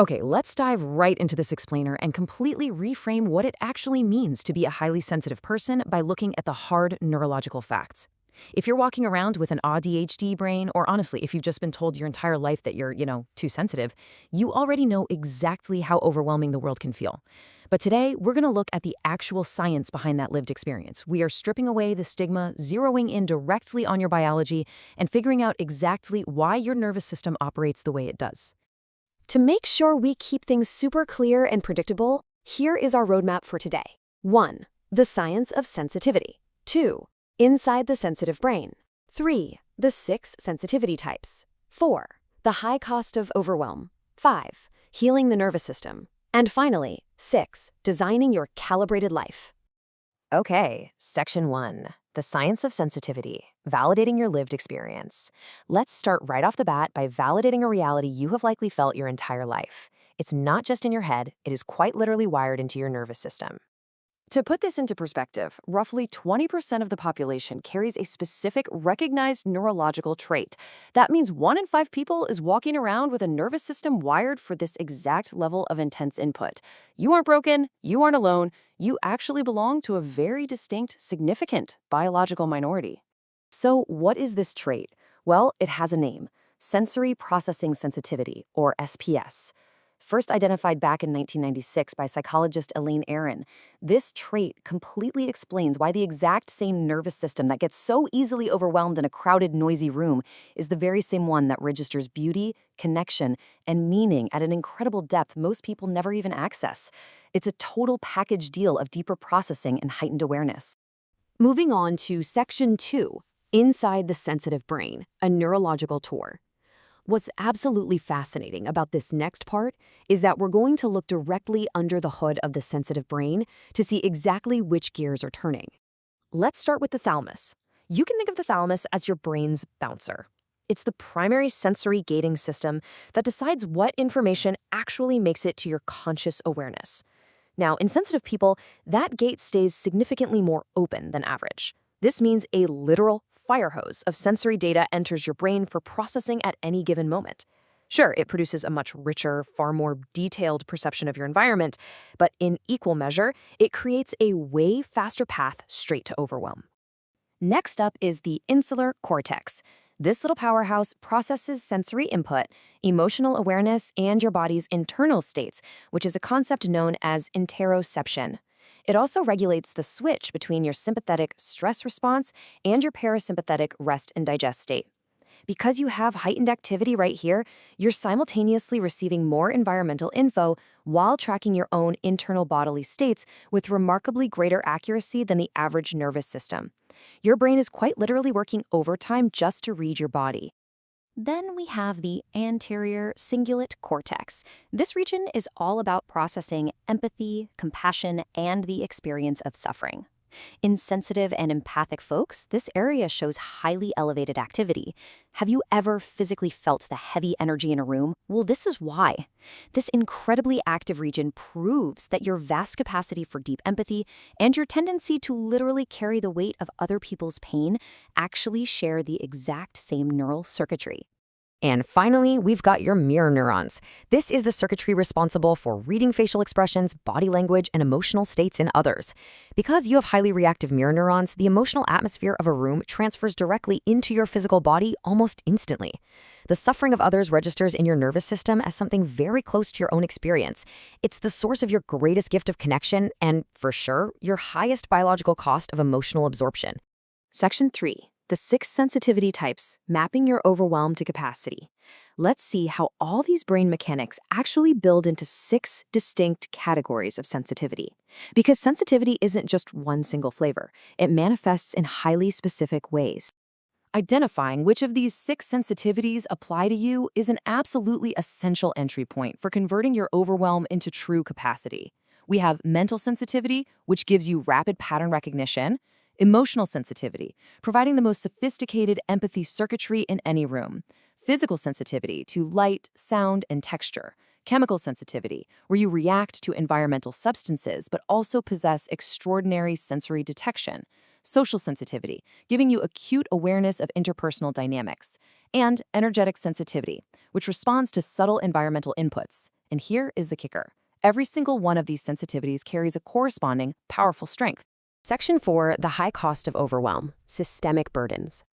Okay, let's dive right into this explainer and completely reframe what it actually means to be a highly sensitive person by looking at the hard neurological facts. If you're walking around with an ADHD brain, or honestly, if you've just been told your entire life that you're too sensitive, you already know exactly how overwhelming the world can feel. But today, we're going to look at the actual science behind that lived experience. We are stripping away the stigma, zeroing in directly on your biology, and figuring out exactly why your nervous system operates the way it does. To make sure we keep things super clear and predictable, here is our roadmap for today. 1. The science of sensitivity. 2. Inside the sensitive brain. 3. The 6 sensitivity types. 4. The high cost of overwhelm. 5. Healing the nervous system. And finally, 6. Designing your calibrated life. Okay, Section 1. The science of sensitivity, validating your lived experience. Let's start right off the bat by validating a reality you have likely felt your entire life. It's not just in your head, it is quite literally wired into your nervous system. To put this into perspective, roughly 20% of the population carries a specific recognized neurological trait. That means 1 in 5 people is walking around with a nervous system wired for this exact level of intense input. You aren't broken, you aren't alone, you actually belong to a very distinct, significant biological minority. So what is this trait? Well, it has a name: sensory processing sensitivity, or SPS. First identified back in 1996 by psychologist Elaine Aron, this trait completely explains why the exact same nervous system that gets so easily overwhelmed in a crowded, noisy room is the very same one that registers beauty, connection, and meaning at an incredible depth most people never even access. It's a total package deal of deeper processing and heightened awareness. Moving on to Section 2, Inside the Sensitive Brain, a neurological tour. What's absolutely fascinating about this next part is that we're going to look directly under the hood of the sensitive brain to see exactly which gears are turning. Let's start with the thalamus. You can think of the thalamus as your brain's bouncer. It's the primary sensory gating system that decides what information actually makes it to your conscious awareness. Now, in sensitive people, that gate stays significantly more open than average. This means a literal fire hose of sensory data enters your brain for processing at any given moment. Sure, it produces a much richer, far more detailed perception of your environment, but in equal measure, it creates a way faster path straight to overwhelm. Next up is the insular cortex. This little powerhouse processes sensory input, emotional awareness, and your body's internal states, which is a concept known as interoception. It also regulates the switch between your sympathetic stress response and your parasympathetic rest and digest state. Because you have heightened activity right here, you're simultaneously receiving more environmental info while tracking your own internal bodily states with remarkably greater accuracy than the average nervous system. Your brain is quite literally working overtime just to read your body. Then we have the anterior cingulate cortex. This region is all about processing empathy, compassion, and the experience of suffering. In sensitive and empathic folks, this area shows highly elevated activity. Have you ever physically felt the heavy energy in a room? Well, this is why. This incredibly active region proves that your vast capacity for deep empathy and your tendency to literally carry the weight of other people's pain actually share the exact same neural circuitry. And finally, we've got your mirror neurons. This is the circuitry responsible for reading facial expressions, body language, and emotional states in others. Because you have highly reactive mirror neurons, the emotional atmosphere of a room transfers directly into your physical body almost instantly. The suffering of others registers in your nervous system as something very close to your own experience. It's the source of your greatest gift of connection and, for sure, your highest biological cost of emotional absorption. Section 3. The 6 sensitivity types, mapping your overwhelm to capacity. Let's see how all these brain mechanics actually build into 6 distinct categories of sensitivity. Because sensitivity isn't just one single flavor, it manifests in highly specific ways. Identifying which of these 6 sensitivities apply to you is an absolutely essential entry point for converting your overwhelm into true capacity. We have mental sensitivity, which gives you rapid pattern recognition; emotional sensitivity, providing the most sophisticated empathy circuitry in any room; physical sensitivity to light, sound, and texture; chemical sensitivity, where you react to environmental substances but also possess extraordinary sensory detection; social sensitivity, giving you acute awareness of interpersonal dynamics, and energetic sensitivity, which responds to subtle environmental inputs. And here is the kicker. Every single one of these sensitivities carries a corresponding powerful strength. Section 4, the high cost of overwhelm, systemic burdens.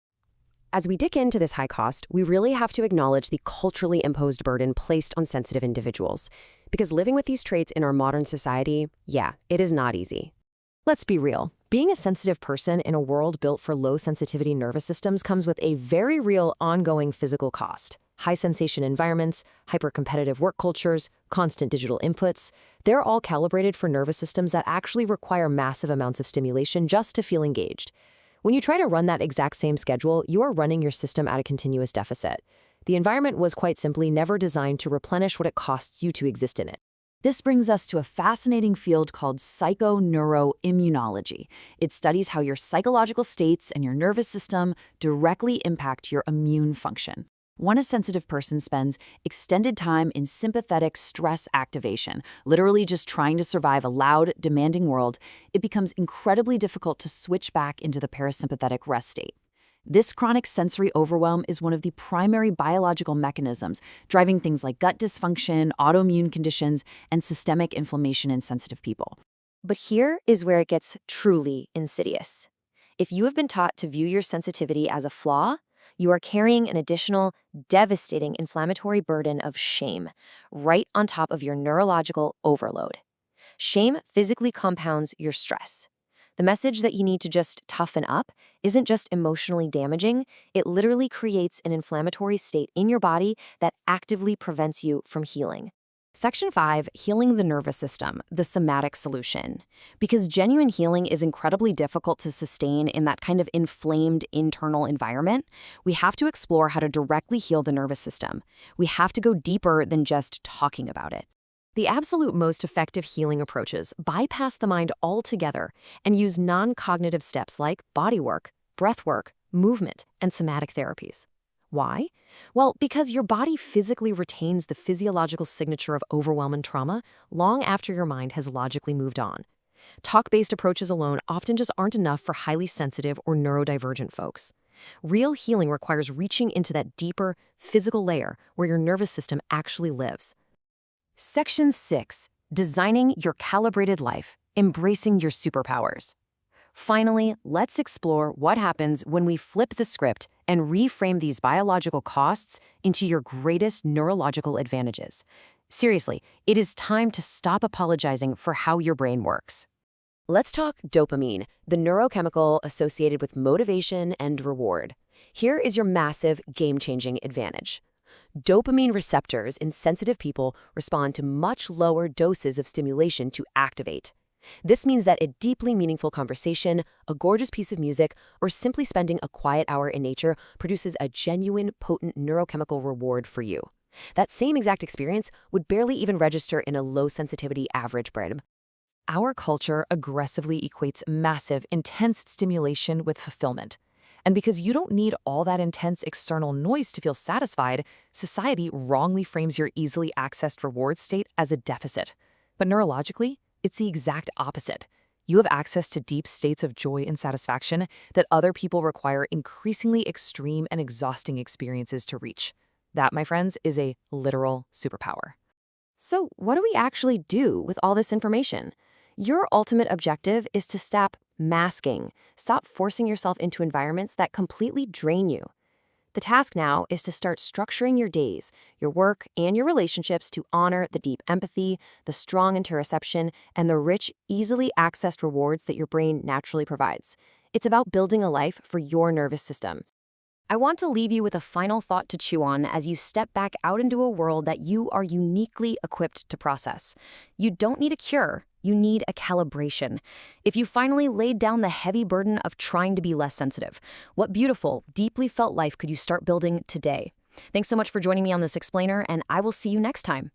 As we dig into this high cost, we really have to acknowledge the culturally imposed burden placed on sensitive individuals. Because living with these traits in our modern society, it is not easy. Let's be real. Being a sensitive person in a world built for low-sensitivity nervous systems comes with a very real ongoing physical cost. High-sensation environments, hyper-competitive work cultures, constant digital inputs, they're all calibrated for nervous systems that actually require massive amounts of stimulation just to feel engaged. When you try to run that exact same schedule, you are running your system at a continuous deficit. The environment was quite simply never designed to replenish what it costs you to exist in it. This brings us to a fascinating field called psychoneuroimmunology. It studies how your psychological states and your nervous system directly impact your immune function. When a sensitive person spends extended time in sympathetic stress activation, literally just trying to survive a loud, demanding world, it becomes incredibly difficult to switch back into the parasympathetic rest state. This chronic sensory overwhelm is one of the primary biological mechanisms driving things like gut dysfunction, autoimmune conditions, and systemic inflammation in sensitive people. But here is where it gets truly insidious. If you have been taught to view your sensitivity as a flaw, you are carrying an additional, devastating inflammatory burden of shame right on top of your neurological overload. Shame physically compounds your stress. The message that you need to just toughen up isn't just emotionally damaging, it literally creates an inflammatory state in your body that actively prevents you from healing. Section 5, healing the nervous system, the somatic solution. Because genuine healing is incredibly difficult to sustain in that kind of inflamed internal environment, we have to explore how to directly heal the nervous system. We have to go deeper than just talking about it. The absolute most effective healing approaches bypass the mind altogether and use non-cognitive steps like body work, breath work, movement, and somatic therapies. Why? Well, because your body physically retains the physiological signature of overwhelm and trauma long after your mind has logically moved on. Talk-based approaches alone often just aren't enough for highly sensitive or neurodivergent folks. Real healing requires reaching into that deeper, physical layer where your nervous system actually lives. Section 6, designing your calibrated life, embracing your superpowers. Finally, let's explore what happens when we flip the script and reframe these biological costs into your greatest neurological advantages. Seriously, it is time to stop apologizing for how your brain works. Let's talk dopamine, the neurochemical associated with motivation and reward. Here is your massive, game-changing advantage. Dopamine receptors in sensitive people respond to much lower doses of stimulation to activate. This means that a deeply meaningful conversation, a gorgeous piece of music, or simply spending a quiet hour in nature produces a genuine, potent neurochemical reward for you. That same exact experience would barely even register in a low-sensitivity average brain. Our culture aggressively equates massive, intense stimulation with fulfillment. And because you don't need all that intense external noise to feel satisfied, society wrongly frames your easily accessed reward state as a deficit. But neurologically, it's the exact opposite. You have access to deep states of joy and satisfaction that other people require increasingly extreme and exhausting experiences to reach. That, my friends, is a literal superpower. So, what do we actually do with all this information? Your ultimate objective is to stop masking, stop forcing yourself into environments that completely drain you. The task now is to start structuring your days, your work, and your relationships to honor the deep empathy, the strong interoception, and the rich, easily accessed rewards that your brain naturally provides. It's about building a life for your nervous system. I want to leave you with a final thought to chew on as you step back out into a world that you are uniquely equipped to process. You don't need a cure. You need a calibration. If you finally laid down the heavy burden of trying to be less sensitive, what beautiful, deeply felt life could you start building today? Thanks so much for joining me on this explainer, and I will see you next time.